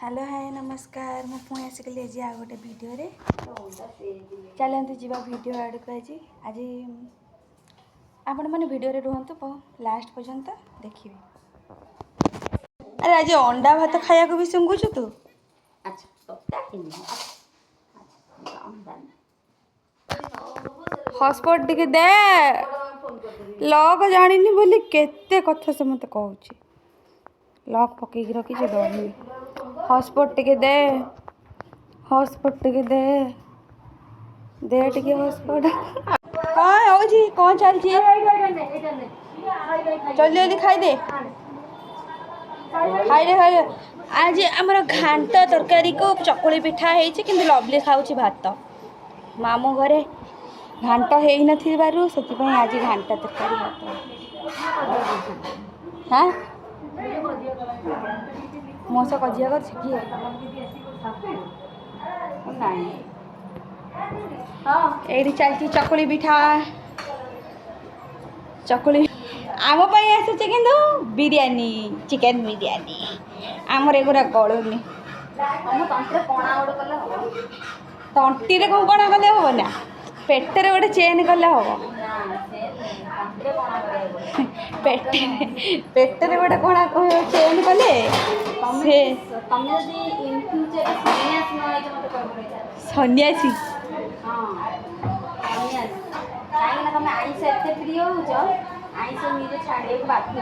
Hello hi नमस्कार मु पुणी आसिकली आज आ गोटे वीडियो रे चलते जीवा वीडियो आड़ को आज आज आपण मैंने वीडियो रे रुहतु लास्ट पर्यंत देखिए। अरे आज अंडा भात खाया को भी सुंगुचु तू। हॉटस्पॉट टिके दे लॉक जानिनी बोली केते कथा से मते कहूची लॉक पकई रखी दही हॉटस्पॉट टिके दे हॉटस्पॉट टिके दे टिके हॉटस्पॉट हाँ होजी कौन चलची जल्दी जल्दी खाई दे आज आमर घांट तरकारी को चकुली पिठा होती कि लवली खाऊँ भात मामू घरे घांट हो नथिबारु से आज घांट तरकारी भात हाँ मो सह कजिया कर किए ये चलती चकुली पिठा चकुली आम आसूँ कि बिरयानी चिकेन बिरयानी आमर एगुरा गलुनी तंटी कौन कणा कले हम ना पेटर गोटे चेन कले हम पेटर गोटे कणा चेन कले सन्यासी तुम आईस एत प्रिय हो आईस निजे छाड़े बाध्य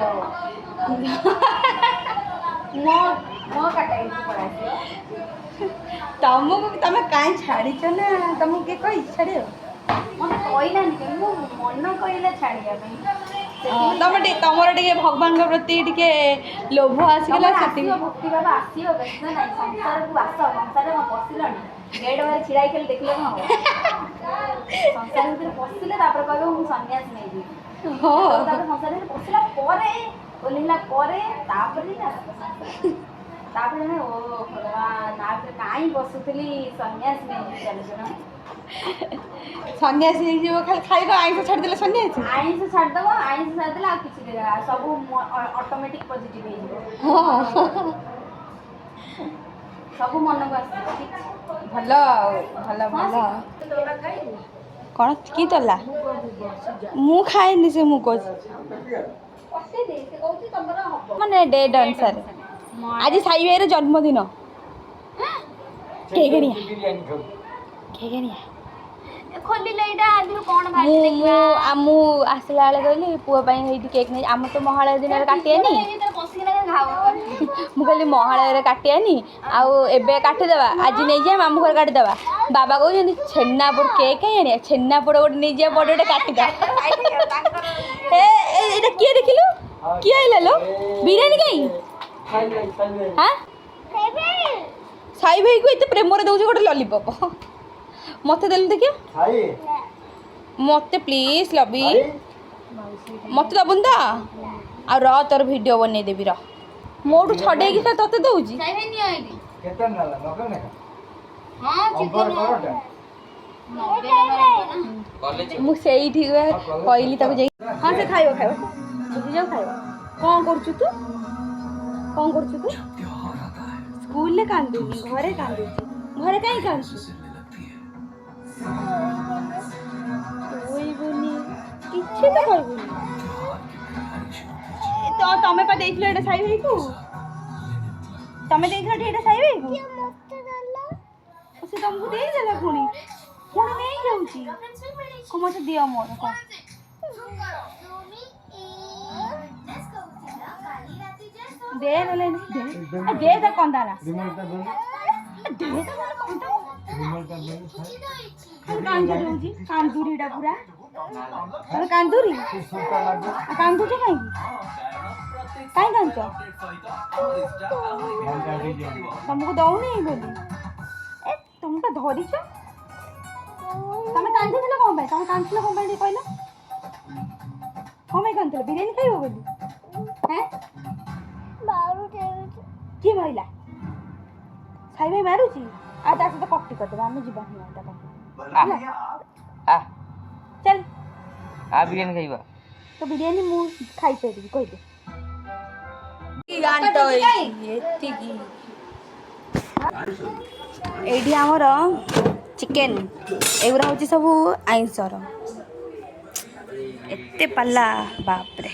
तुमको तुम कहीं छाड़ी ना तुमको किए कही छाड़ मत कहलानी मन कहला छाड़िया तुम तुमर टे भगवान प्रति टे लोभ आसगला भक्ति भाव आसो बेस ना संसार को आस संसार में पशिल गेट बाहर छिड़ा खेल देख हम संसार भर पशिले कह मुझे सन्यास नहीं संसार पशिला ओल्ला ओ भगवान कहीं बसुली सन्यास नहीं चल सन्यासी खाली खाइब आईस छाड़दे सन्यासी आईस छाड़देव आईस छाड़दे आ किसी सब ऑटोमेटिक पॉजिटिव हो सब मन को भल भल भल कौन कि तला मु खाएनी से मुग माने डेट अनुसार आज साई भाई जन्मदिन आसला कहली पुआई केक नहीं आम तो महालय दिन काटियानी मुझे महालय काटियानी आए काटिदेवा आज नहीं जाए मामू घर काटिदेवा बाबा कहते छेनापोड़ केक कहीं छेनापोड़ गोटे नहीं जाए बड़े गोटे काटिदा किए देखिलु किए आइला लो बिरियानी कहीं हाँ साई भाई को एत प्रेम दौर गोटे लॉलीपॉप मत देलु देखिए मत प्लीज लबी मत दबुन तो आ र तोर वीडियो बन देवी र मोटू छड़े कि तते दउजी मुझे कहली हाँ से खाइब खाइब बुझी जाओ खाइब कौन करुचु तू कौन करुचु तू स्कूल कांदुनी घरे कांदुची घरे कहीं कांदुची किसी तो कहबुनी तो तमे पा देइथिलो एटा साई भाई को तमे देइथिलो एटा साई भाई को से तुमको दे देला पुणी पुणी नहीं जाउची को मते दियो मोर को दे नले दे तो कंदाला दे तो कांदुरी कांदुरीटा पूरा कांदुरी कांदुच कहीं कहीं कांच तुमको दौनी बोली ए तुमको धरीच तुम कांदी कौन तुम कांदी कौन कहल कौन कांदी बिरियानी खाइब बोली हैं किए मारा साई भाई मारुची आ सहित कटी करदे आम जीवन चल आ बिरियानी खाइबा तो बिरियानी मु खाई पारिबी कहि दे एठी आमर चिकेन एगुरा हूँ सब आइंसर एते पाला बापरे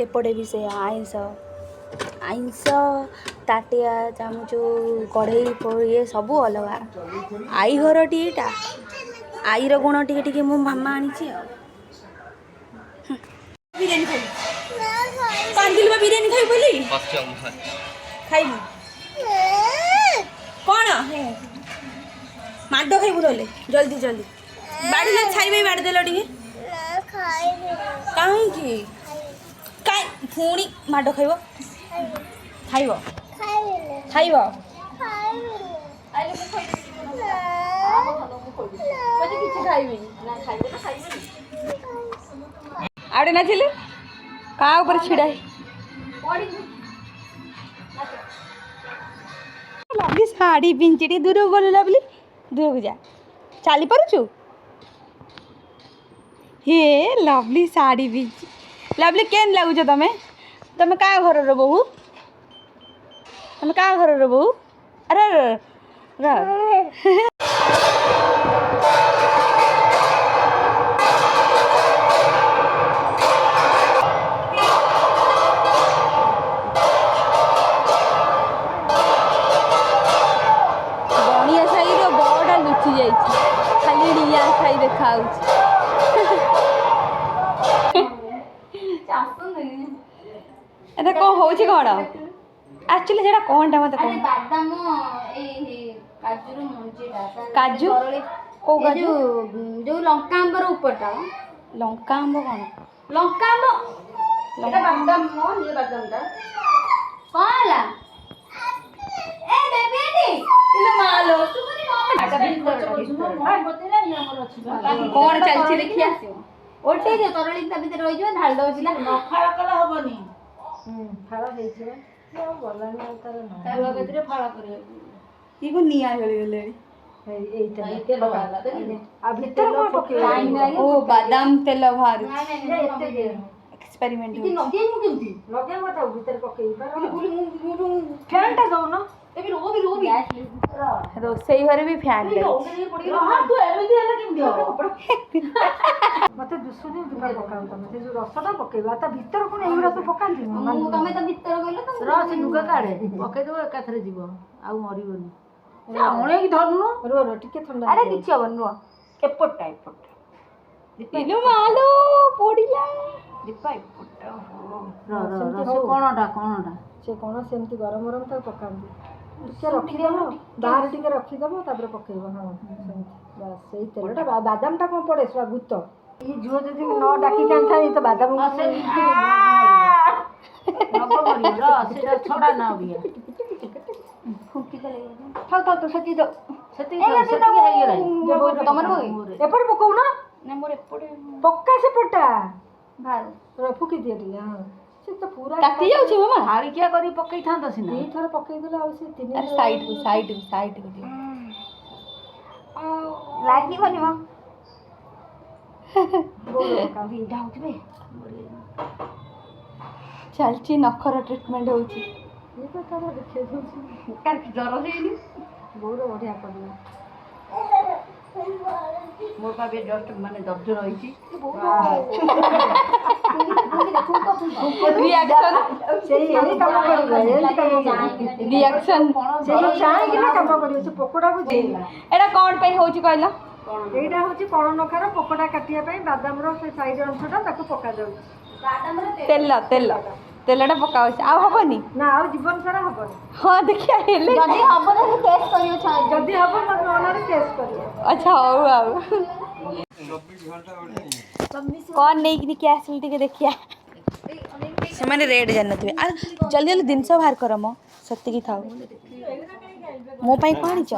एपटे भी से आइंस आइंस ताटिया चामच कढ़ई ये सब अलग आई घर टीटा आईर गुण टे टे मो मामा आनी बिरियानी खाई कांदिल बिरियानी खाई बोली खाई कौन माड खाइबू रे जल्दी जल्दी बाड़ी छाई बाड़ी देल टे कहीं पुणी माड खाइब खाइब खाइब आड़े नाचिले का ऊपर छिड़ा लवली शाढ़ी पिंचटी दूर बोल लवली दूर को जा चली पारुचु हे लवली शाढ़ी पिंच लवली केन लगुच तमें तमें का घर बहु तमें का घर बहु अरे बणिया साई बड़ा लुचि जा खाली निया खाई देखा कौन हो कौन एक्चुअली सेटा कौन मत काजू को काजू जो लंका आंबर ऊपरटा लंका आंब कौन लंका आंब एटा बादाम नो ये बादामटा कोला ए बेबी एटी इलो मालो तुमनी कौन चलछि देखिया ओटे जे तरली ता भीतर रहि जो ढाल दो छिला फाळ कला हबनी फाळ हेछि रे बोलानी तार न तार भीतर फाळ करे इको निया गले गले एइटा तेल वाला देखि आ भीतर को पके ओ बादाम तेल भार एते जे एक्सपेरिमेंट इति नगे मु केमती लगे मत भीतर पके पर गुली फैन टा दो ना ए भी रोबी रोसई घरे भी फैन ले हां तू एमिति हला केमती हो मते दुसुनी दुका पकाउ तमे जे जो रसटा पकेबा ता भीतर कोन एइरा तो पकांती मु तमे त भीतर गइलो त रस नुगा काढे पके दो एकाथरे जीवो आ मरिबोनी ओणे की धरनु रो रो टिके ठंडा अरे किछ हबन नो एपट इलो मालो पोडिला दीपा एपट रो रो से कोनटा से कोन सेमती गरम गरम त पकांती टिके रखि देबो बाहर टिके रखि देबो तापर पकेबो हां सेमती बस सेही तेलटा बादाम टा कोन पड़े स्वा गुत्त ई जो जदी न डाकी कांथा ई त बादाम नगो मरि रो सेटा छोड़ा ना बिया फुंकी देले थाल तो सती दो सती हे गेलै तमर होई एपर पकाउ ना ने मोर एपटे पक्का से पटा भाल रो फुकी दिए दिले हां से तो पूरा काटी जाउ छी मामा हाड़ी क्या करी पकई थांदा सिना ई थर पकई देला आ से तीन अरे साइड को दियो लागी बनी म बोलो का भी डाउटबे चलची नखर ट्रीटमेंट होची ये तो तब देखे छी कार की जरो हेनी बहुत बढ़िया पड़िया मोर का भी जस्ट माने दर्द रही छी रिएक्शन सेही एही काम करिबे एही काम करिबे रिएक्शन सेही चाहे कि ना काम करिबे से पकोड़ा को देला एटा कोन पे होची कहला एटा होची पण नखार पकोड़ा काटिया पई बादाम रो से साइड अंशटा ताको पका जाउ तेलटा पकाउ आ हबनी ना आ जीवन सारा हबनी हाँ देखिया हेले जदी हबो त टेस्ट करियो छ जदी हबो मत ओनारे टेस्ट करियो अच्छा हो आउ कौन नहीं कि क्या आसिल टिके देखिया से माने रेड जानत आ जल्दी जल्दी दिन से बाहर कर मो सत्य की थाओ मो पई कोन छ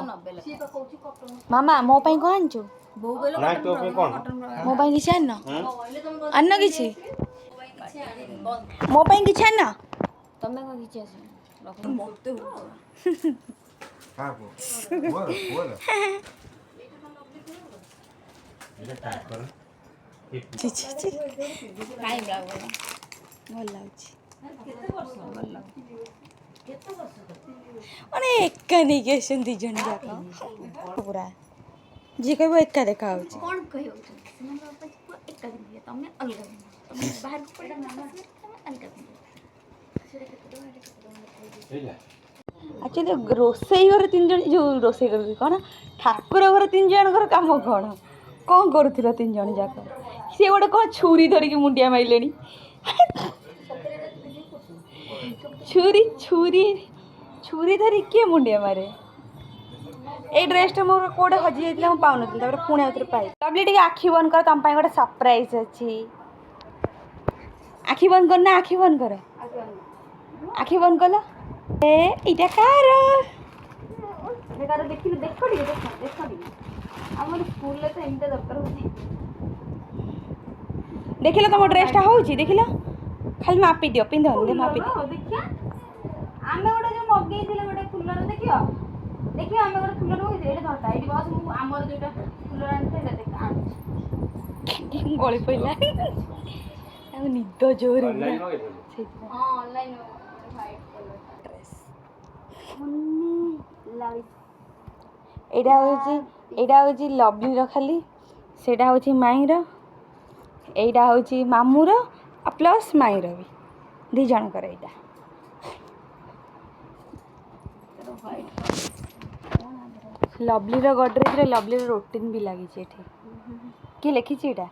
मामा मो पई कोन छ ना तो पे कौन मो पई किछ आन अन्न किछ मो पई किछ आन तमे को किछ आसे मते हां बोल ये टाइप कर ची ची ची काई लागो भल लाउची केते वर्ष भल लाग ମାନେ ଏକା ନେଇକି ଆସିଛନ୍ତି ଦି ଜଣ ଯାକ ପୁରା ଯିଏ କହିବ ଏକା ଦେଖା ହଉଛି। କ'ଣ କହିଯାଉଛନ୍ତି ସେମାନଙ୍କ ବାପା ପୁଅ ଏକା ପିନ୍ଧିବେ ତମେ ଅଲଗା ପିନ୍ଧ ତମେ ବାହାରକୁ ପଡ଼ିଲେ ତମେ ଅଲଗା ପିନ୍ଧ। ଆକ୍ଚୁଆଲି ରୋଷେଇ ଘରେ 3 ଜଣ ଯେଉଁ ରୋଷେଇ କରୁଛି କ'ଣ ଠାକୁର ଘର 3 ଜଣଙ୍କର କାମ କ'ଣ କରୁଥିଲ 3 ଜଣ ଯାକ? ସିଏ ଗୋଟେ କ'ଣ ଛୁରୀ ଧରିକି ମୁଣ୍ଡିଆ ମାରିଲେଣି। ଛୁରୀ ଧରି କିଏ ମୁଣ୍ଡିଆ ମାରେ? ଏଇ ଡ୍ରେସ୍ଟା ମୋର କୋଉଟା ହଜି ଯାଇଥିଲା ମୁଁ ପାଉନଥିଲି ତାପରେ ପୁଣି ଆଉଥରେ ପାଇ। ଲଭଲି ଟିକେ ଆଖି ବନ୍ଦ କର ତମ ପାଇଁ ଗୋଟେ ସରପ୍ରାଇଜ ଅଛି। ଆଖି ବନ୍ଦ କର ନା ଆଖି ବନ୍ଦ କର ଆଖି ବନ୍ଦ କଲ। ଏଇଟା କାର ଦେଖିଲୁ ଦେଖ ଟିକେ ଆମର ସ୍କୁଲରେ ତ ଏମିତି ଦରକାର ହଉଛି। ଦେଖିଲ ତମ ଡ୍ରେସ୍ଟା ହଉଛି ଦେଖିଲ ଖାଲି ମାପି ଦିଅ ପିନ୍ଧନି ମାପି ଦିଅ। ଦେଖିଆ ଆମେ ଗୋଟେ ଯୋଉ ମଗେଇଥିଲେ ଗୋଟେ ଫୁଲର ଦେଖିବ ଆମେ ଗୋଟେ ଫୁଲର ମଗେଇଥିଲେ ଏଇଟା ଧରଟା ଏଇଠି ବସ ମୁଁ ଆମର ଯୋଉଟା ଫୁଲର ଆଣିଥିଲେ ସେଇଟା ଦେଖ ଆଣୁଛି। ଗଳି ପଇଲା ଆଉ ନିଦ ଜୋରେ ହଁ ଅନଲାଇନ ହ୍ୱାଇଟ କଲର ଡ୍ରେସ୍ ଏଇଟା ହଉଛି ଲଭଲିର ଖାଲି ସେଇଟା ହଉଛି ମାଇଁର ଏଇଟା ହଉଛି ମାମୁଁର ଆଉ ପ୍ଲସ୍ ମାଇଁର ବି 2 ଜଣଙ୍କର ଏଇଟା। ଲଭଲିର ଗଡରେଜରେ ଲଭଲିର ରୁଟିନ୍ ବି ଲାଗିଛି ଏଠି। କିଏ ଲେଖିଛି ଏଇଟା?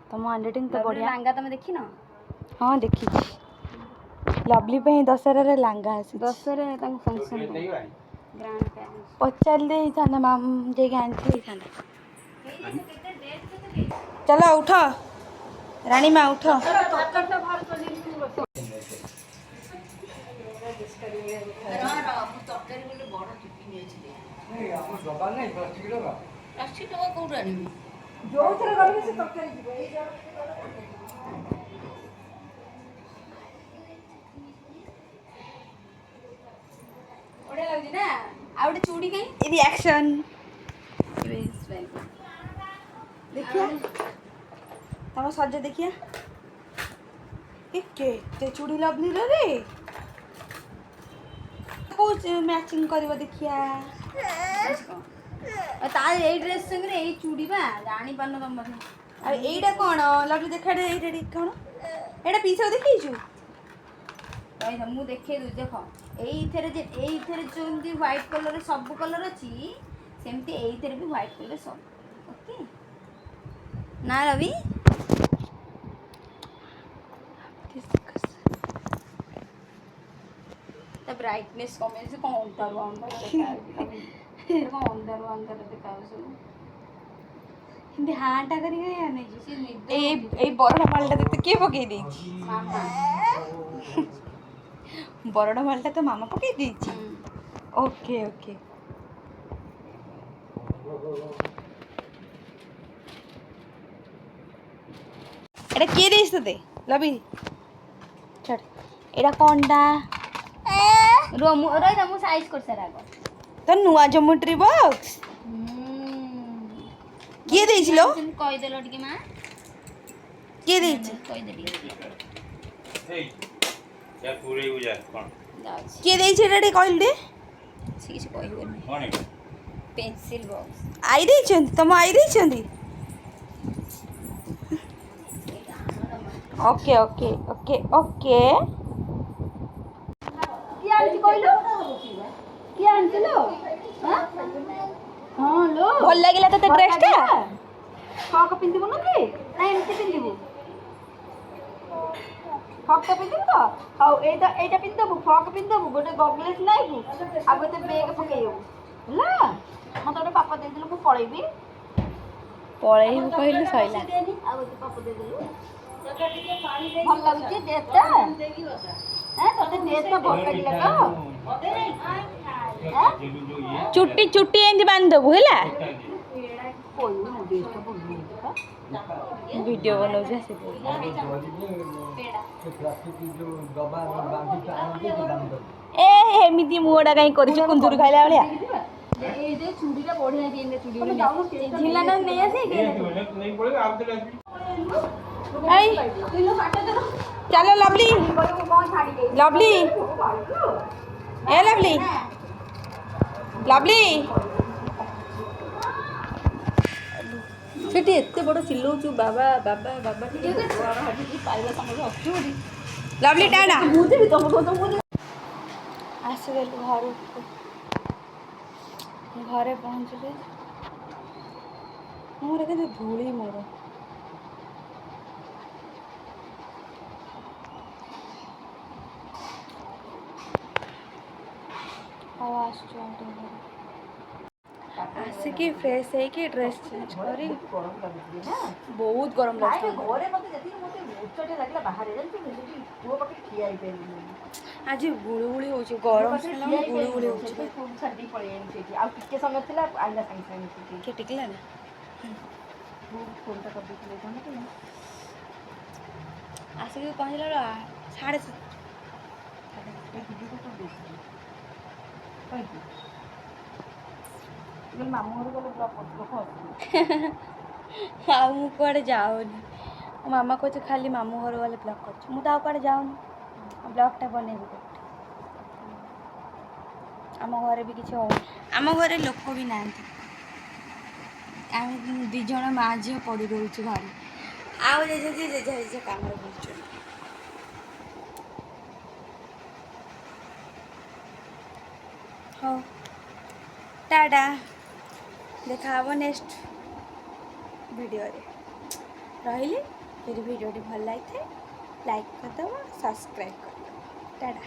ତମ ହ୍ୟାଣ୍ଡରାଇଟିଂ ତ ବଢ଼ିଆ। ଲାଙ୍ଗା ତମେ ଦେଖିନ? ହଁ ଦେଖିଛି। ଲଭଲି ପାଇଁ ଦଶହରାରେ ଲାଙ୍ଗା ଆସିଛି। ଦଶରେ ତାଙ୍କୁ ଫଙ୍କସନ୍ ଗ୍ରାଣ୍ଡ ପ୍ୟାରେଣ୍ଟସ୍ ପଚାରି ଦେଇଥାନ୍ତା ମାମୁଁ ଯାଇକି ଆଣିଥିଲେ ହେଇଥାନ୍ତା। ଚାଲ ଉଠ ରାଣୀ ମା ଉଠ। ବଢ଼ିଆ ଲାଗୁଛି ନା ଆଉ ଗୋଟେ ଚୁଡ଼ି କାଇଁ ରିଆକ୍ସନ୍ ଦେଖିଆ ତମ ସଜ ଦେଖିଆ କେତେ ଚୁଡ଼ି ଲଭଲିର ରେ କୋଉ ମ୍ୟାଚିଂ କରିବ ଦେଖିଆ। ତା ଏଇ ଡ୍ରେସ୍ ସାଙ୍ଗରେ ଏଇ ଚୁଡ଼ି ବା ଜାଣିପାରୁନ ତମ ବୋଧେ। ଆଉ ଏଇଟା କ'ଣ ଲଭଲି ଦେଖା ଏଇଟା କ'ଣ ଏଇଟା ପିସାକୁ ଦେଖେଇଛୁ? ରହିଥା ମୁଁ ଦେଖେଇ ଦେଉଛି ଦେଖ ଏଇଥିରେ ଯେମିତି ହ୍ୱାଇଟ୍ କଲର୍ ସବୁ କଲର୍ ଅଛି ସେମିତି ଏଇଥିରେ ବି ହ୍ୱାଇଟ୍ କଲର୍ ସବୁ ଓକେ ନା ରବି। ତା ବ୍ରାଇଟନେସ୍ କମେଇଛି କ'ଣ ଅନ୍ଧାରୁ ଅନ୍ଧାର ଦେଖାଯାଉଛି ଏମିତି ହାଁଟା କରିକି ନେଇଛୁ। ଏଇ ବରଡ଼ା ମାଲଟା ତତେ କିଏ ପକେଇ ଦେଇଛି? ମାମା ବରଡ଼ା ମାଲଟା ତ ମାମା ପକେଇ ଦେଇଛି। ଓକେ ଓକେ ଏଇଟା କିଏ ଦେଇଛି ତତେ ଲବି? ଛାଡ଼ ଏଇଟା କ'ଣଟା? ରହିଥା ମୁଁ ସାଇଜ୍ କରିସାରେ ଆଗ ତ ନୂଆ ଜୋମେଟ୍ରି ବକ୍ସ କିଏ ଦେଇଛି ଲୋ? କହିଦେଲ ଟିକେ ମା କିଏ ଦେଇଛି? କହିଦେ ଟିକେ କିଏ ଦେଇଛି ଏଇଟା ଟିକେ କହିଲୁ ଟିକେ। ସେ କିଛି କହିବନି ପେନ୍ସିଲ୍ ବକ୍ସ ଆଈ ଦେଇଛନ୍ତି ତମ ଆଈ ଦେଇଛନ୍ତି? ଓକେ ଓକେ ଓକେ ଓକେ କିଏ ଆଣିଛି କହିଲୁ? କିଏ ଆଣିଛି ଲୋ? ହଁ ଲୋ ଭଲ ଲାଗିଲା ତତେ ଡ୍ରେସ୍ଟା? ଫ୍ରକ୍ ପିନ୍ଧିବୁନୁ କି ନା ଏମିତି ପିନ୍ଧିବୁ? ଫ୍ରକ୍ ପିନ୍ଧିବୁ ତ ହଉ ଏଇଟା ପିନ୍ଧିଦେବୁ ଫ୍ରକ୍ ପିନ୍ଧିଦେବୁ ଗୋଟେ ଗଗଲେସ୍ ନାଇବୁ ଆଉ ଗୋଟେ ବେଗ୍ ପକେଇବୁ ହେଲା। ମୋତେ ଗୋଟେ ପାପ ଦେଇଦେଲୁ ମୁଁ ପଳେଇବି ପଳେଇବୁ କହିଲୁ ସଇଲା। ଆଉ ଗୋଟେ ପାପ ଦେଇଦେଲୁ ଭଲ ଲାଗୁଛି ଡ୍ରେସ୍ଟା ତତେ ଡ୍ରେସ୍ଟା ଭଲ ଲାଗିଲା ତ? ଚୁଟି ଏମିତି ବାନ୍ଧିଦେବୁ ହେଲା। ଭିଡ଼ିଓ ବନଉଛି ଏମିତି ମୁହଁଟା କାହିଁ କରିଛୁ କୁନ୍ଦୁରୁ ଖାଇଲା ଭଳିଆ। ଏଇ ଯେ ଚୁଡ଼ିଟା ବଢ଼ିଆ ହେଇଛି ଝିଲା ନା ନେଇ ଆସେ चलो लवली लवली ए लवली लवली ସେଠି ଏତେ ବଡ଼ ଚିଲଉଛୁ ବାବା ବାବା ବାବା ଲଭଲି ଟାଟା ଆସିଗଲୁ ଘରକୁ ଘରେ ପହଞ୍ଚିଲେ ମୋର କିନ୍ତୁ ଧୂଳି ମୋର ଆଉ ଆସୁଛୁ ଆସିକି ଫ୍ରେଶ୍ ହେଇକି ଡ୍ରେସ୍ ଚେଞ୍ଜ କରି ବହୁତ ଗରମ ଲାଗୁଛି ଆଜି ଗୁଳୁଗୁଳି ହେଉଛି ଗରମ ଗୁଳୁଗୁଳି ହେଉଛି ଆଉ ଟିକେ ସମୟ ଥିଲା ଆଇଲା ସାଙ୍ଗେ ସାଙ୍ଗେ କିଏ ଟିକିଲା ନା ଫୋନଟା କରିଦେଇଥିଲେ ଆସିକି ପହଞ୍ଚିଲା ବେଳ 7:30 ମାମୁଁ ଘର ଗଲେ ଲୋକ ଆଉ ମୁଁ କୁଆଡ଼େ ଯାଉନି ମୋ ମାମା କହୁଛି ଖାଲି ମାମୁଁ ଘର ଗଲେ ବ୍ଲଗ୍ କରୁଛୁ ମୁଁ ତ ଆଉ କୁଆଡ଼େ ଯାଉନି ବ୍ଲଗ୍ଟା ବନେଇବି କୋଉଠି ଆମ ଘରେ ବି କିଛି ହଉନି ଆମ ଘରେ ଲୋକ ବି ନାହାନ୍ତି ଆମେ 2 ଜଣ ମା ଝିଅ ପଡ଼ି ରହୁଛୁ ଘରେ ଆଉ ଜେଜେ କାମରେ ବୁଲୁଛନ୍ତି ହଉ ଟାଟା ଦେଖା ହେବ ନେକ୍ସଟ ଭିଡ଼ିଓରେ ରହିଲି ଯଦି ଭିଡ଼ିଓଟି ଭଲ ଲାଗିଥାଏ ଲାଇକ୍ କରିଦେବ ସବସ୍କ୍ରାଇବ୍ କରିଦେବ ଟାଟା